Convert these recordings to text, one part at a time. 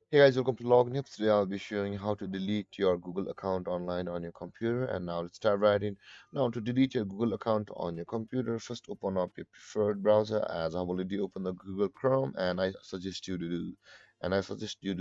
Hey guys, welcome to Login Tips. Today I'll be showing you how to delete your Google account online on your computer. And now let's dive right in. Now to delete your Google account on your computer, first open up your preferred browser as I've already opened the Google Chrome and I suggest you do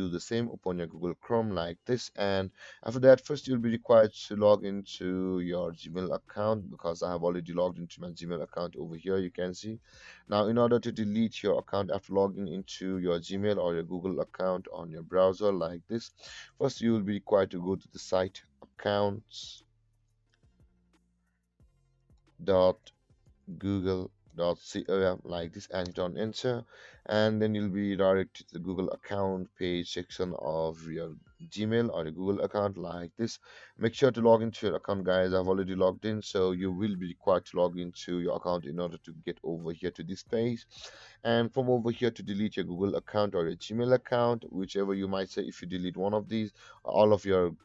the same. Open your Google Chrome like this, and after that first you'll be required to log into your Gmail account because I have already logged into my Gmail account over here, you can see. Now, in order to delete your account after logging into your Gmail or your Google account on your browser like this, first you will be required to go to the site accounts.google.com like this and hit on enter, and then you'll be directed to the Google account page section of your Gmail or your Google account like this. Make sure to log into your account, guys. I've already logged in, so you will be required to log into your account in order to get over here to this page. And from over here to delete your Google account or your Gmail account, whichever you might say. If you delete one of these, all of your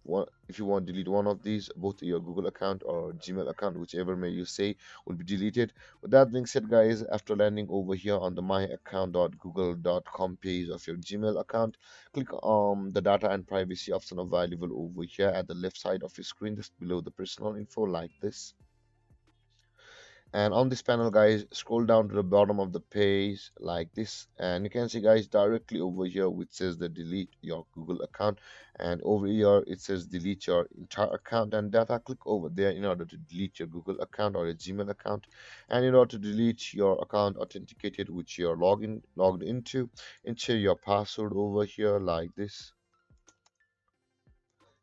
one, if you want to delete one of these, both your Google account or Gmail account, whichever may you say, will be deleted. With that being said, guys, after landing over here on the myaccount.google.com page of your Gmail account, click on the data and privacy option available over here at the left side of your screen, just below the personal info like this. And on this panel, guys, scroll down to the bottom of the page like this, and you can see, guys, directly over here which says the delete your Google account, and over here it says delete your entire account and data. Click over there in order to delete your Google account or your Gmail account. And in order to delete your account authenticated which you're logged into, enter your password over here like this.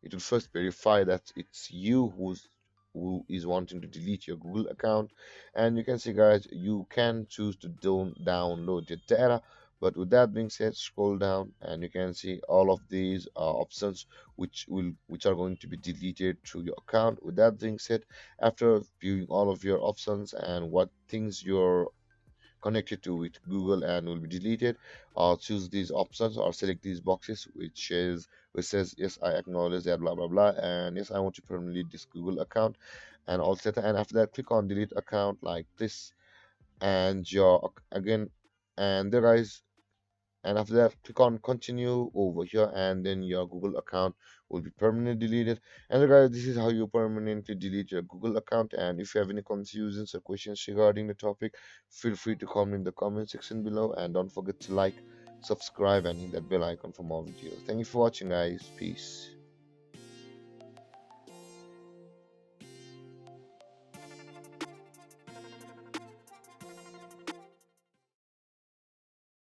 It will first verify that it's you who is wanting to delete your Google account. And you can see, guys, you can choose to don't download your data. But with that being said, scroll down and you can see all of these options which are going to be deleted through your account. With that being said, after viewing all of your options and what things you're connected to with Google and will be deleted, or choose these options or select these boxes which says yes, I acknowledge that, blah blah blah, and yes, I want to permanently delete this Google account and all set. And after that, click on delete account like this, and your again, and there, guys, and after that click on continue over here, and then your Google account will be permanently deleted. And guys, this is how you permanently delete your Google account. And if you have any confusions or questions regarding the topic, feel free to comment in the comment section below, and don't forget to like, subscribe, and hit that bell icon for more videos. Thank you for watching, guys. Peace.